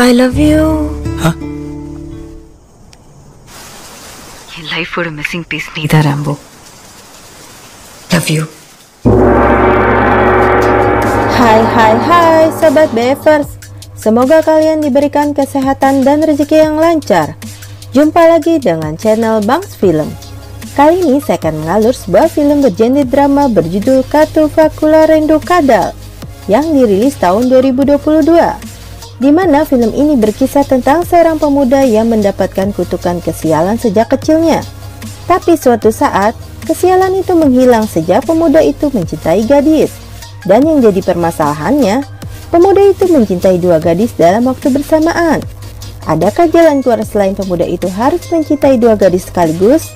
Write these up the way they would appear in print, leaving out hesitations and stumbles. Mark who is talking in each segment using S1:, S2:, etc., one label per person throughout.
S1: I love you.
S2: Huh?
S1: என் லைஃபோட missing piece நீதான் Rambo. Love you.
S3: Hai Sobat BFers. Semoga kalian diberikan kesehatan dan rezeki yang lancar. Jumpa lagi dengan channel Bangs Film. Kali ini saya akan mengalur sebuah film bergenre drama berjudul Kartu Vakula Rendo Kadal yang dirilis tahun 2022, di mana film ini berkisah tentang seorang pemuda yang mendapatkan kutukan kesialan sejak kecilnya. Tapi suatu saat, kesialan itu menghilang sejak pemuda itu mencintai gadis. Dan yang jadi permasalahannya, pemuda itu mencintai dua gadis dalam waktu bersamaan. Adakah jalan keluar selain pemuda itu harus mencintai dua gadis sekaligus?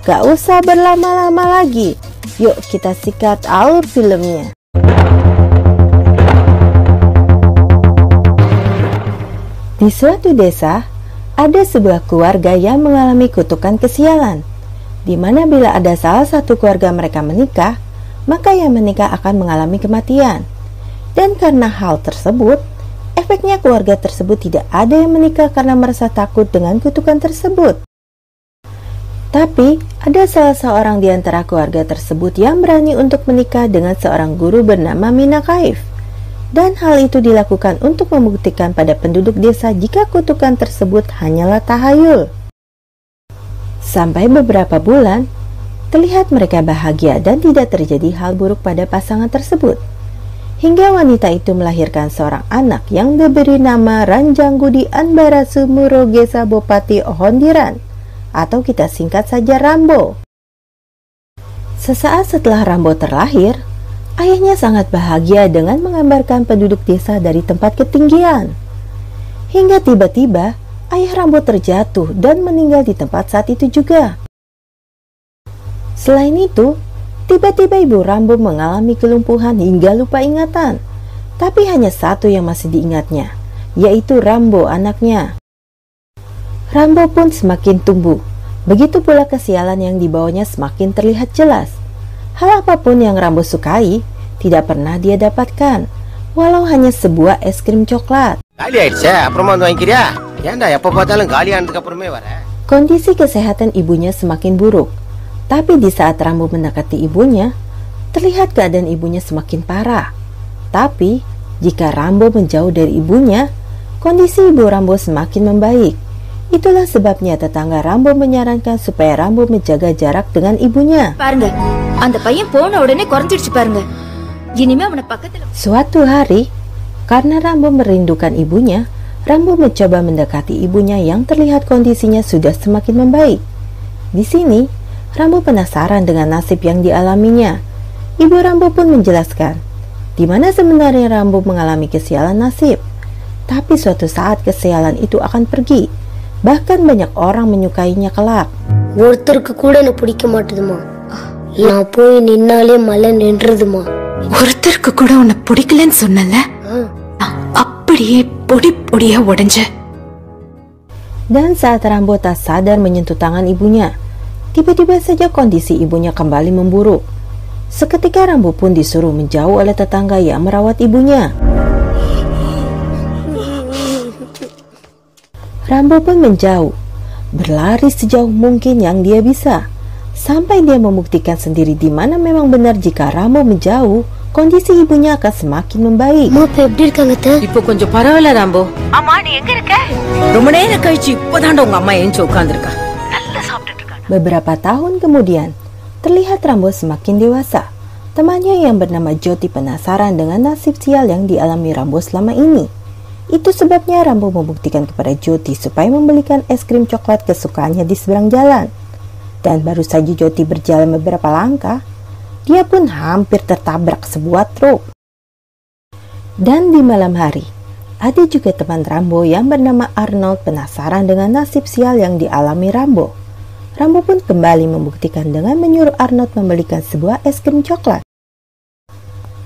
S3: Gak usah berlama-lama lagi, yuk kita sikat alur filmnya. Di suatu desa, ada sebuah keluarga yang mengalami kutukan kesialan, di mana bila ada salah satu keluarga mereka menikah, maka yang menikah akan mengalami kematian. Dan karena hal tersebut, efeknya keluarga tersebut tidak ada yang menikah karena merasa takut dengan kutukan tersebut. Tapi, ada salah seorang di antara keluarga tersebut yang berani untuk menikah dengan seorang guru bernama Mina Kaif. Dan hal itu dilakukan untuk membuktikan pada penduduk desa jika kutukan tersebut hanyalah tahayul. Sampai beberapa bulan, terlihat mereka bahagia dan tidak terjadi hal buruk pada pasangan tersebut. Hingga wanita itu melahirkan seorang anak yang diberi nama Ranjanggudi Anbarasu Murogesa Bopati Ohondiran, atau kita singkat saja Rambo. Sesaat setelah Rambo terlahir, ayahnya sangat bahagia dengan menggambarkan penduduk desa dari tempat ketinggian. Hingga tiba-tiba, ayah Rambo terjatuh dan meninggal di tempat saat itu juga. Selain itu, tiba-tiba ibu Rambo mengalami kelumpuhan hingga lupa ingatan. Tapi hanya satu yang masih diingatnya, yaitu Rambo anaknya. Rambo pun semakin tumbuh. Begitu pula kesialan yang dibawanya semakin terlihat jelas. Hal apapun yang Rambo sukai, tidak pernah dia dapatkan, walau hanya sebuah es krim coklat. Kondisi kesehatan ibunya semakin buruk. Tapi di saat Rambo mendekati ibunya, terlihat keadaan ibunya semakin parah. Tapi, jika Rambo menjauh dari ibunya, kondisi ibu Rambo semakin membaik. Itulah sebabnya tetangga Rambo menyarankan supaya Rambo menjaga jarak dengan ibunya. Suatu hari, karena Rambo merindukan ibunya, Rambo mencoba mendekati ibunya yang terlihat kondisinya sudah semakin membaik. Di sini, Rambo penasaran dengan nasib yang dialaminya. Ibu Rambo pun menjelaskan, di mana sebenarnya Rambo mengalami kesialan nasib. Tapi suatu saat kesialan itu akan pergi. Bahkan banyak orang menyukainya kelak.
S4: ஒருத்தருக்கு கூட எனக்கு பிடிக்க மாட்டேதுமா. நான் போய் நின்னாலே மலை நின்றதுமா.
S5: ஒருத்தருக்கு கூட உன்னை பிடிக்கலன்னு சொன்னல, அப்படியே பொடி பொடியா உடைஞ்ச.
S3: Dan saat Rambo tak sadar menyentuh tangan ibunya, tiba-tiba saja kondisi ibunya kembali memburuk. Seketika Rambo pun disuruh menjauh oleh tetangga yang merawat ibunya. Rambo pun menjauh, berlari sejauh mungkin yang dia bisa, sampai dia membuktikan sendiri di mana memang benar jika Rambo menjauh, kondisi ibunya akan semakin membaik.
S5: இப்போ கொஞ்சம் பரவாயில்ல ராம்போ. அம்மா நீ எங்க இருக்க? ரொம்ப நேரம் கழிச்சு இப்போதான்டா உங்க அம்மா எந்திச்சு உட்கார்ந்திருக்கா. நல்லா சாப்பிட்டுட்டு இருக்கா.
S3: Beberapa tahun kemudian, terlihat Rambo semakin dewasa. Temannya yang bernama Joti penasaran dengan nasib sial yang dialami Rambo selama ini. Itu sebabnya Rambo membuktikan kepada Joti supaya membelikan es krim coklat kesukaannya di seberang jalan. Dan baru saja Joti berjalan beberapa langkah, dia pun hampir tertabrak sebuah truk. Dan di malam hari, ada juga teman Rambo yang bernama Arnold penasaran dengan nasib sial yang dialami Rambo. Rambo pun kembali membuktikan dengan menyuruh Arnold membelikan sebuah es krim coklat.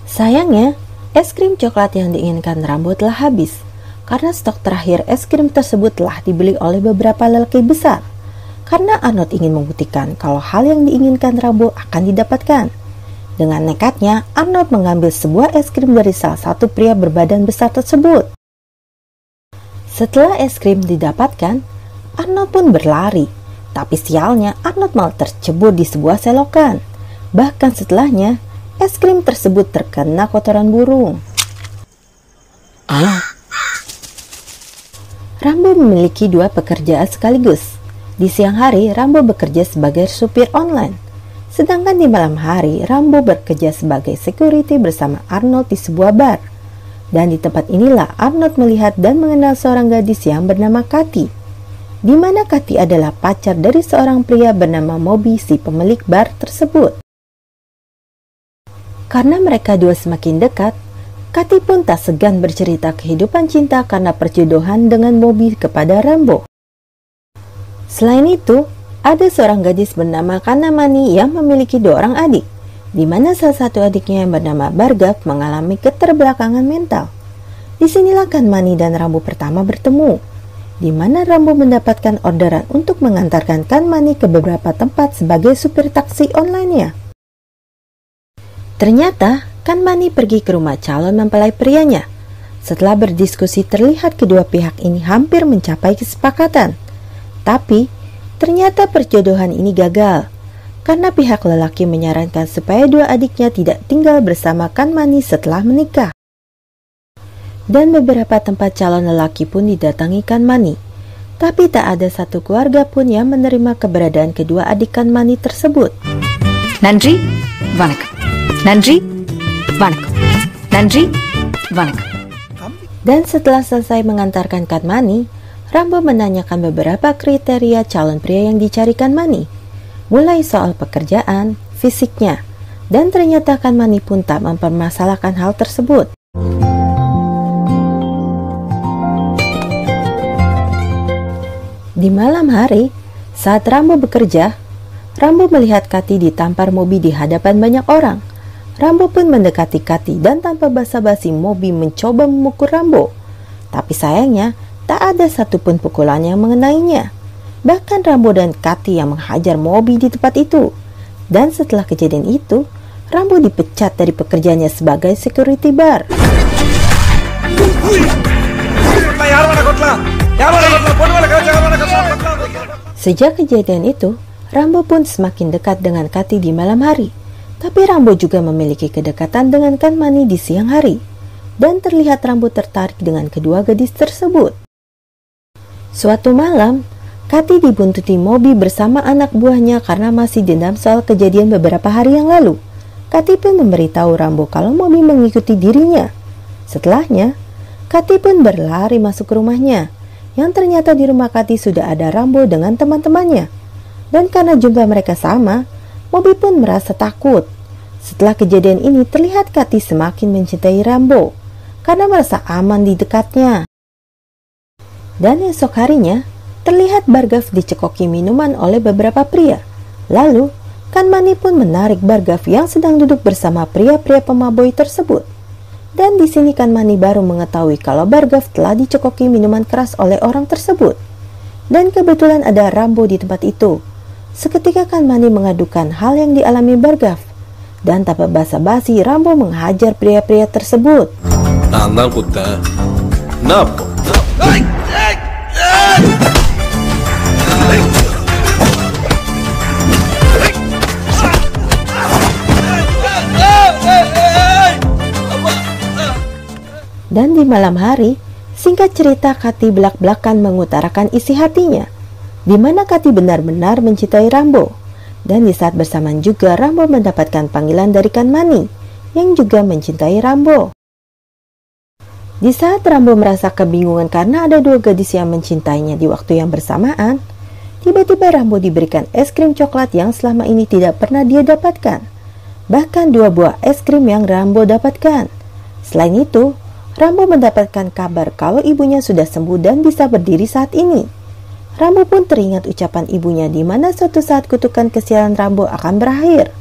S3: Sayangnya, es krim coklat yang diinginkan Rambo telah habis, karena stok terakhir es krim tersebut telah dibeli oleh beberapa lelaki besar. Karena Arnold ingin membuktikan kalau hal yang diinginkan Rambo akan didapatkan. Dengan nekatnya, Arnold mengambil sebuah es krim dari salah satu pria berbadan besar tersebut. Setelah es krim didapatkan, Arnold pun berlari. Tapi sialnya Arnold malah tercebur di sebuah selokan. Bahkan setelahnya, es krim tersebut terkena kotoran burung. Rambo memiliki dua pekerjaan sekaligus. Di siang hari, Rambo bekerja sebagai supir online. Sedangkan di malam hari, Rambo bekerja sebagai security bersama Arnold di sebuah bar. Dan di tempat inilah Arnold melihat dan mengenal seorang gadis yang bernama Kathy, di mana Kathy adalah pacar dari seorang pria bernama Moby, si pemilik bar tersebut. Karena mereka dua semakin dekat, Kathy pun tak segan bercerita kehidupan cinta karena perjodohan dengan Moby kepada Rambo. Selain itu, ada seorang gadis bernama Kanamani yang memiliki dua orang adik, di mana salah satu adiknya yang bernama Bargav mengalami keterbelakangan mental. Disinilah Kanmani dan Rambo pertama bertemu, di mana Rambo mendapatkan orderan untuk mengantarkan Kanmani ke beberapa tempat sebagai supir taksi online-nya. Ternyata Kanmani pergi ke rumah calon mempelai prianya. Setelah berdiskusi, terlihat kedua pihak ini hampir mencapai kesepakatan. Tapi ternyata perjodohan ini gagal, karena pihak lelaki menyarankan supaya dua adiknya tidak tinggal bersama Kanmani setelah menikah. Dan beberapa tempat calon lelaki pun didatangi Kanmani, tapi tak ada satu keluarga pun yang menerima keberadaan kedua adik Kanmani tersebut.
S1: Nandri, vanakkam. Nandri, vanakkam. Nandri, vanakkam.
S3: Dan setelah selesai mengantarkan Kanmani, Rambo menanyakan beberapa kriteria calon pria yang dicari Kanmani, mulai soal pekerjaan, fisiknya, dan ternyata Kanmani pun tak mempermasalahkan hal tersebut. Di malam hari, saat Rambo bekerja, Rambo melihat Kathy ditampar Moby di hadapan banyak orang. Rambo pun mendekati Kathy dan tanpa basa-basi Moby mencoba memukul Rambo. Tapi sayangnya, tak ada satupun pukulan yang mengenainya. Bahkan Rambo dan Kathy yang menghajar Moby di tempat itu. Dan setelah kejadian itu, Rambo dipecat dari pekerjaannya sebagai security bar. Sejak kejadian itu, Rambo pun semakin dekat dengan Kathy di malam hari. Tapi Rambo juga memiliki kedekatan dengan Kanmani di siang hari. Dan terlihat Rambo tertarik dengan kedua gadis tersebut. Suatu malam, Kathy dibuntuti Moby bersama anak buahnya karena masih dendam soal kejadian beberapa hari yang lalu. Kathy pun memberitahu Rambo kalau Moby mengikuti dirinya. Setelahnya, Kathy pun berlari masuk ke rumahnya, yang ternyata di rumah Kathy sudah ada Rambo dengan teman-temannya. Dan karena jumlah mereka sama, Moby pun merasa takut. Setelah kejadian ini, terlihat Kathy semakin mencintai Rambo karena merasa aman di dekatnya. Dan esok harinya, terlihat Bargav dicekoki minuman oleh beberapa pria. Lalu, Kanmani pun menarik Bargav yang sedang duduk bersama pria-pria pemaboi tersebut. Dan di sini Kanmani baru mengetahui kalau Bargav telah dicekoki minuman keras oleh orang tersebut. Dan kebetulan ada Rambo di tempat itu. Seketika Kanmani mengadukan hal yang dialami Bargav. Dan tanpa basa-basi, Rambo menghajar pria-pria tersebut. Dan di malam hari, singkat cerita Kathy belak-belakan mengutarakan isi hatinya, di mana Kathy benar-benar mencintai Rambo. Dan di saat bersamaan juga Rambo mendapatkan panggilan dari Kanmani, yang juga mencintai Rambo. Di saat Rambo merasa kebingungan karena ada dua gadis yang mencintainya di waktu yang bersamaan, tiba-tiba Rambo diberikan es krim coklat yang selama ini tidak pernah dia dapatkan. Bahkan 2 buah es krim yang Rambo dapatkan. Selain itu, Rambo mendapatkan kabar kalau ibunya sudah sembuh dan bisa berdiri saat ini. Rambo pun teringat ucapan ibunya di mana suatu saat kutukan kesialan Rambo akan berakhir.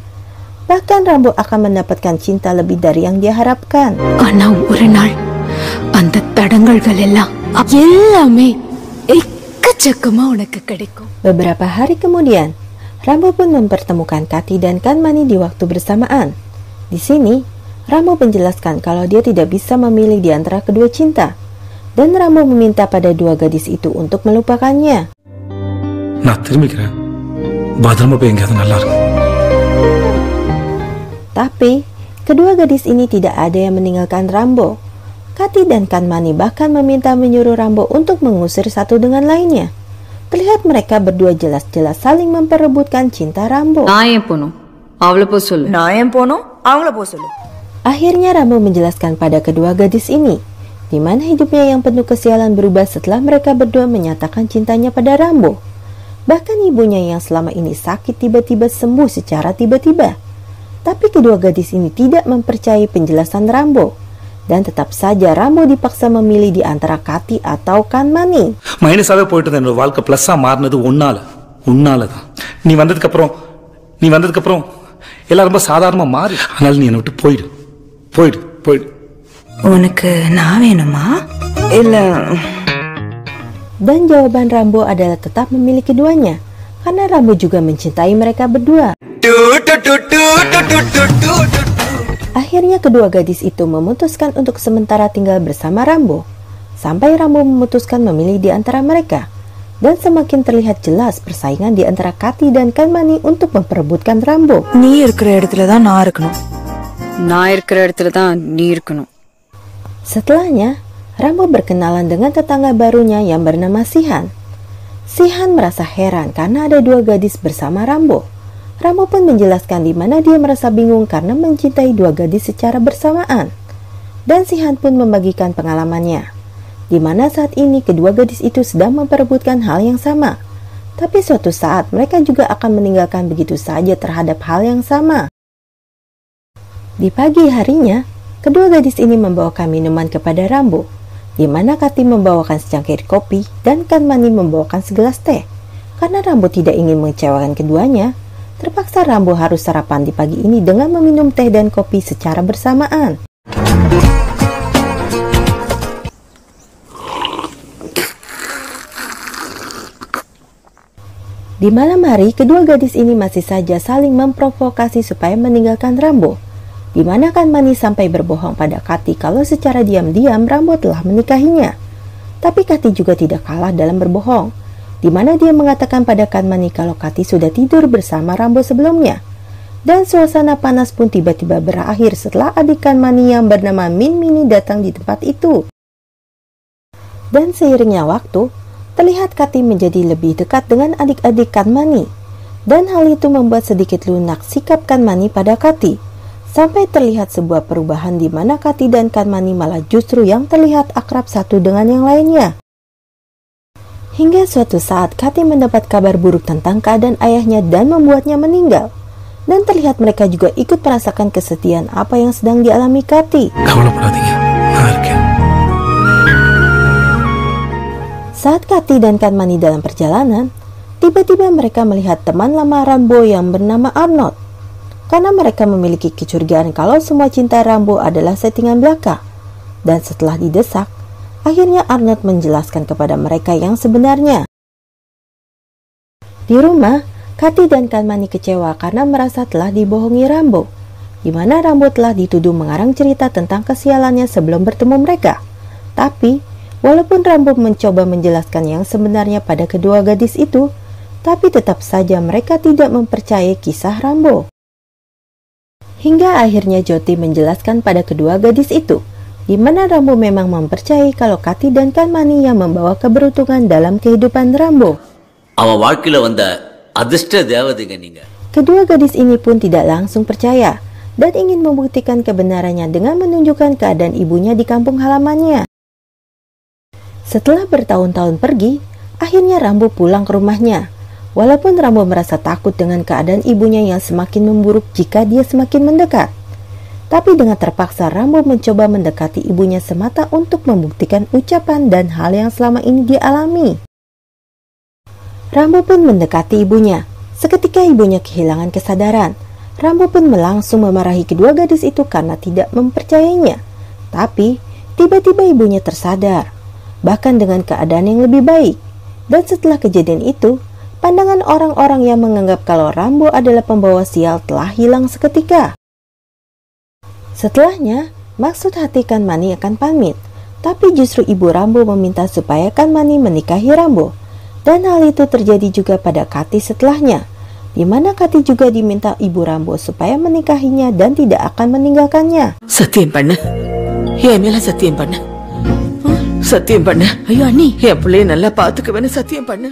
S3: Bahkan Rambo akan mendapatkan cinta lebih dari yang dia harapkan.
S1: ஆனா ஒரு நாள் அந்த தடங்கல்கள் எல்லாம் எல்லாமே எக்கச்சக்கமா உனக்கு கிடைக்கும்.
S3: Beberapa hari kemudian, Rambo pun mempertemukan Kathy dan Kanmani di waktu bersamaan. Di sini, Rambo menjelaskan kalau dia tidak bisa memilih di antara kedua cinta. dan Rambo meminta pada dua gadis itu untuk melupakannya.
S2: நான் திரும்பிக்கிறேன். பத்திரமா போய் எங்கேயாவது நல்லா இருக்கும்.
S3: Tapi kedua gadis ini tidak ada yang meninggalkan Rambo. Kati dan Kanmani bahkan menyuruh Rambo untuk mengusir satu dengan lainnya. Terlihat mereka berdua jelas-jelas saling memperebutkan cinta Rambo.
S1: நான் ஏன் போகணும்? அவளை போக சொல்லு.
S5: நான் ஏன் போனோம்? அவங்கள போக சொல்லு.
S3: Akhirnya Rambo menjelaskan pada kedua gadis ini, di mana hidupnya yang penuh kesialan berubah setelah mereka berdua menyatakan cintanya pada Rambo. Bahkan ibunya yang selama ini sakit tiba-tiba sembuh secara tiba-tiba. Tapi kedua gadis ini tidak mempercayai penjelasan Rambo. Dan tetap saja Rambo dipaksa memilih di antara Kati atau Kanmani.
S2: மைனஸாவே போயிட்டு இருந்த என்னோட வாழ்க்கை ப்ளஸ்ஸா மாறினது உன்னால தான். நீ வந்ததுக்கு அப்புறம் எல்லாம் ரொம்ப சாதாரணமா மாறி. அதனால நீ என்னை விட்டு போயிடு.
S1: உனக்கு நான் வேணுமா? இல்ல.
S3: Dan jawaban Rambo adalah tetap memilih keduanya, karena Rambo juga mencintai mereka berdua. Akhirnya kedua gadis itu memutuskan untuk sementara tinggal bersama Rambo, sampai Rambo memutuskan memilih di antara mereka. Dan semakin terlihat jelas persaingan di antara Kati dan Kanmani untuk memperebutkan Rambo.
S1: நீ இருக்கிற இடத்துல தான் நான் இருக்கணும். நான் இருக்கிற இடத்துல தான் நீ இருக்கணும்.
S3: Setelahnya, Rambo berkenalan dengan tetangga barunya yang bernama Sihan. Sihan merasa heran karena ada dua gadis bersama Rambo. Rambo pun menjelaskan di mana dia merasa bingung karena mencintai dua gadis secara bersamaan. Dan Sihan pun membagikan pengalamannya, di mana saat ini kedua gadis itu sedang memperebutkan hal yang sama. Tapi suatu saat mereka juga akan meninggalkan begitu saja terhadap hal yang sama. Di pagi harinya, kedua gadis ini membawakan minuman kepada Rambo, di mana Kati membawakan secangkir kopi dan Kanmani membawakan segelas teh. Karena Rambo tidak ingin mengecewakan keduanya, terpaksa Rambo harus sarapan di pagi ini dengan meminum teh dan kopi secara bersamaan. Di malam hari, kedua gadis ini masih saja saling memprovokasi supaya meninggalkan Rambo, di mana Kanmani sampai berbohong pada Kati kalau secara diam-diam Rambo telah menikahinya. Tapi Kati juga tidak kalah dalam berbohong, di mana dia mengatakan pada Kanmani kalau Kati sudah tidur bersama Rambo sebelumnya. Dan suasana panas pun tiba-tiba berakhir setelah adik Kanmani yang bernama Minmini datang di tempat itu. Dan seiringnya waktu, terlihat Kati menjadi lebih dekat dengan adik-adik Kanmani. Dan hal itu membuat sedikit lunak sikap Kanmani pada Kati. Sampai terlihat sebuah perubahan di mana Kati dan Kanmani malah justru yang terlihat akrab satu dengan yang lainnya. Hingga suatu saat Kati mendapat kabar buruk tentang keadaan ayahnya dan membuatnya meninggal. Dan terlihat mereka juga ikut merasakan kesedihan apa yang sedang dialami Kati.
S2: கவலைப்படாதீங்க, நான் இருக்கேன்.
S3: Saat Kati dan Kanmani dalam perjalanan, tiba-tiba mereka melihat teman lama Rambo yang bernama Arnold. Karena mereka memiliki kecurigaan kalau semua cinta Rambo adalah settingan belaka. Dan setelah didesak, akhirnya Arnold menjelaskan kepada mereka yang sebenarnya. Di rumah, Kati dan Kanmani kecewa karena merasa telah dibohongi Rambo, di mana Rambo telah dituduh mengarang cerita tentang kesialannya sebelum bertemu mereka. Tapi, walaupun Rambo mencoba menjelaskan yang sebenarnya pada kedua gadis itu, tapi tetap saja mereka tidak mempercayai kisah Rambo. Hingga akhirnya Joti menjelaskan pada kedua gadis itu, di mana Rambo memang mempercayai kalau Kati dan Kanmani yang membawa keberuntungan dalam kehidupan Rambo. Kedua gadis ini pun tidak langsung percaya dan ingin membuktikan kebenarannya dengan menunjukkan keadaan ibunya di kampung halamannya. Setelah bertahun-tahun pergi, akhirnya Rambo pulang ke rumahnya. Walaupun Rambo merasa takut dengan keadaan ibunya yang semakin memburuk jika dia semakin mendekat. Tapi dengan terpaksa Rambo mencoba mendekati ibunya semata untuk membuktikan ucapan dan hal yang selama ini dia alami. Rambo pun mendekati ibunya. Seketika ibunya kehilangan kesadaran. Rambo pun langsung memarahi kedua gadis itu karena tidak mempercayainya. Tapi tiba-tiba ibunya tersadar, bahkan dengan keadaan yang lebih baik. Dan setelah kejadian itu, pandangan orang-orang yang menganggap kalau Rambo adalah pembawa sial telah hilang seketika. Setelahnya, maksud hati Kanmani akan pamit, Tapi justru ibu Rambo meminta supaya Kanmani menikahi Rambo. Dan hal itu terjadi juga pada Kati setelahnya, di mana Kati juga diminta ibu Rambo supaya menikahinya dan tidak akan meninggalkannya.
S5: சத்தியம் பண்ணு, என் மேல சத்தியம் பண்ணு, சத்தியம் பண்ணு. ஐயோ அண்ணி, என் பிள்ளைய நல்லா பாத்துக்குவேன்னு சத்தியம் பண்ணு.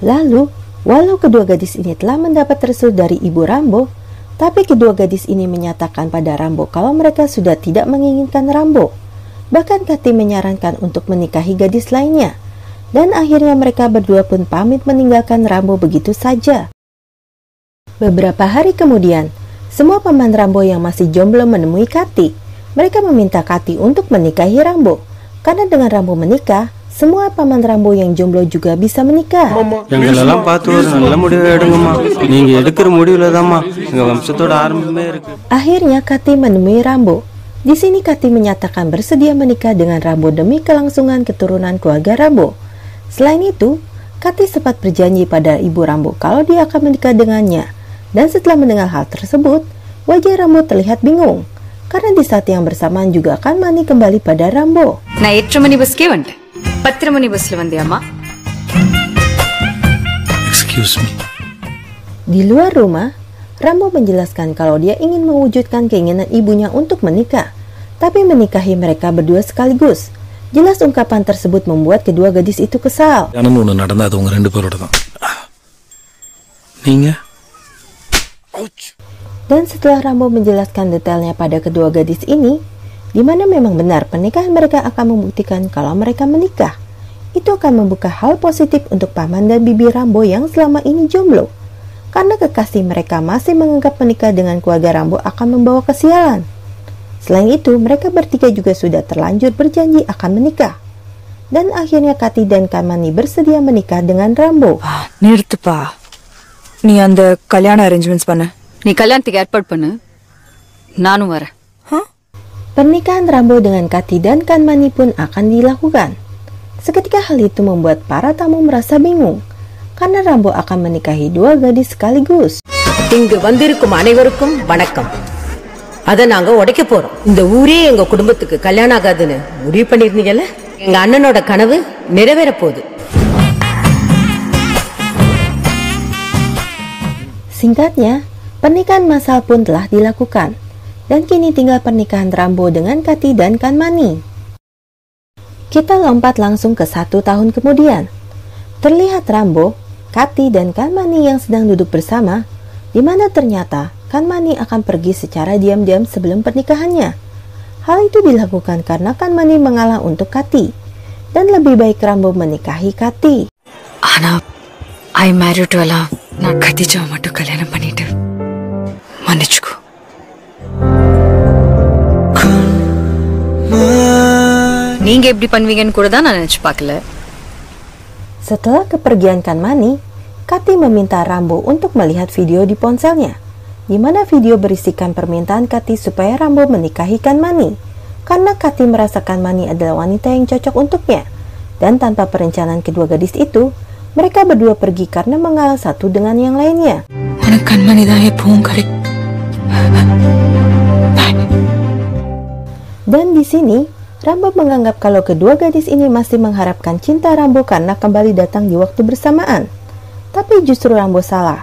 S3: Lalu, walau kedua gadis ini telah mendapat restu dari ibu Rambo, tapi kedua gadis ini menyatakan pada Rambo kalau mereka sudah tidak menginginkan Rambo. Bahkan Kati menyarankan untuk menikahi gadis lainnya. Dan akhirnya mereka berdua pun pamit meninggalkan Rambo begitu saja. Beberapa hari kemudian, semua paman Rambo yang masih jomblo menemui Kati. Mereka meminta Kati untuk menikahi Rambo. Karena dengan Rambo menikah, semua paman Rambo yang jomblo juga bisa menikah.
S6: எங்களெல்லாம் பார்த்து ஒரு நல்ல முடிவு எடுங்கம்மா. நீங்க எடுக்கிற முடிவுல தான்மா எங்க வம்சத்தோட ஆரம்பமே இருக்கு.
S3: Akhirnya Kati menemui Rambo. Di sini Kati menyatakan bersedia menikah dengan Rambo demi kelangsungan keturunan keluarga Rambo. Selain itu, Kati sempat berjanji pada ibu Rambo kalau dia akan menikah dengannya. Dan setelah mendengar hal tersebut, wajah Rambo terlihat bingung. Karena di saat yang bersamaan juga Kanmani kembali pada Rambo.
S1: நான் 8 மணி பஸ்க்கே வந்துட்டேன். 10 மணி பஸ்ல வந்தியாமா?
S2: Excuse me.
S3: Di luar rumah, Rambo menjelaskan kalau dia ingin mewujudkan keinginan ibunya untuk menikah, tapi menikahi mereka berdua sekaligus. Jelas ungkapan tersebut membuat kedua gadis itu kesal.
S2: யானு ஒன்று நடந்தா அது உங்க 2 பேரோட தான். நீங்க?
S3: Dan setelah Rambo menjelaskan detailnya pada kedua gadis ini, di mana memang benar pernikahan mereka akan membuktikan kalau mereka menikah. Itu akan membuka hal positif untuk paman dan bibi Rambo yang selama ini jomblo. Karena kekasih mereka masih menganggap menikah dengan keluarga Rambo akan membawa kesialan. Selain itu, mereka bertiga juga sudah terlanjur berjanji akan menikah. Dan akhirnya Kati dan Kanmani bersedia menikah dengan Rambo.
S1: நிறுத்துப்பா. நீ அந்த கல்யாண அரேஞ்ச்மெண்ட்ஸ் பண்ணு. நீ கல்யாணத்துக்கு ஏற்பாடு பண்ணு. நானும் வரேன்.
S3: Pernikahan Rambo dengan Kati dan Kanmani pun akan dilakukan. Seketika hal itu membuat para tamu merasa bingung, karena Rambo akan menikahi dua gadis sekaligus.
S5: இங்கு வந்திருக்கும் அனைவருக்கும் வணக்கம். அத நாங்க உடைக்க போறோம். இந்த ஊரே எங்க குடும்பத்துக்கு கல்யாணம் ஆகாதுன்னு முடிவு பண்ணிருந்தீங்கல்ல? எங்க அண்ணனோட கனவு நிறைவேற போகுது.
S3: Singkatnya, pernikahan massal pun telah dilakukan. Dan kini tinggal pernikahan Rambo dengan Kati dan Kanmani. Kita lompat langsung ke 1 tahun kemudian. Terlihat Rambo, Kati dan Kanmani yang sedang duduk bersama, di mana ternyata Kanmani akan pergi secara diam-diam sebelum pernikahannya. Hal itu dilakukan karena Kanmani mengalah untuk Kati, dan lebih baik Rambo menikahi Kati.
S1: ஆனா I married to அலா நான் கத்திஜாவை மட்டும் கல்யாணம் பண்ணிட்டு மன்னிச்சுக்கோ. நீங்க எப்படி பண்ணுவீங்கன்னு கூட தான் நான் நினைச்சு பார்க்கல.
S3: Setelah kepergian Kanmani, Kati meminta Rambo untuk melihat video di ponselnya, di mana video berisikan permintaan Kati supaya Rambo menikahi Kanmani, karena Kati merasa Kanmani adalah wanita yang cocok untuknya. Dan tanpa perencanaan kedua gadis itu, mereka berdua pergi karena mengalah satu dengan yang lainnya.
S1: உனக்கு கண்மணி தான் எப்பவும் correct.
S3: Dan di sini, Rambo menganggap kalau kedua gadis ini masih mengharapkan cinta Rambo karena kembali datang di waktu bersamaan. Tapi justru Rambo salah.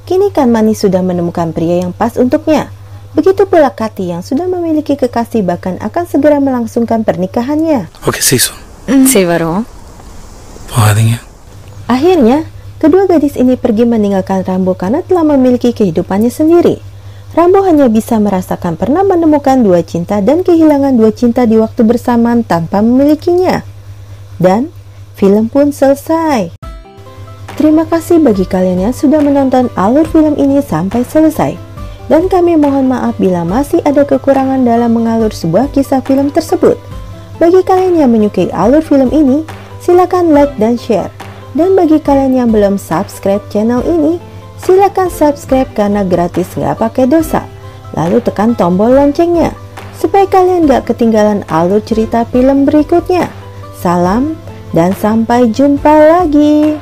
S3: Kini Kanmani sudah menemukan pria yang pas untuknya. Begitu pula Kati yang sudah memiliki kekasih bahkan akan segera melangsungkan pernikahannya.
S2: Okay சீசு.
S1: சரி வரோம்.
S2: போகாதீங்க.
S3: Akhirnya, kedua gadis ini pergi meninggalkan Rambo karena telah memiliki kehidupannya sendiri. Rambo hanya bisa merasakan pernah menemukan dua cinta dan kehilangan dua cinta di waktu bersamaan tanpa memilikinya. Dan film pun selesai. Terima kasih bagi kalian yang sudah menonton alur film ini sampai selesai. Dan kami mohon maaf bila masih ada kekurangan dalam mengalur sebuah kisah film tersebut. Bagi kalian yang menyukai alur film ini, silakan like dan share. Dan bagi kalian yang belum subscribe channel ini, silakan subscribe karena gratis nggak pakai dosa. Lalu tekan tombol loncengnya supaya kalian nggak ketinggalan alur cerita film berikutnya. Salam dan sampai jumpa lagi.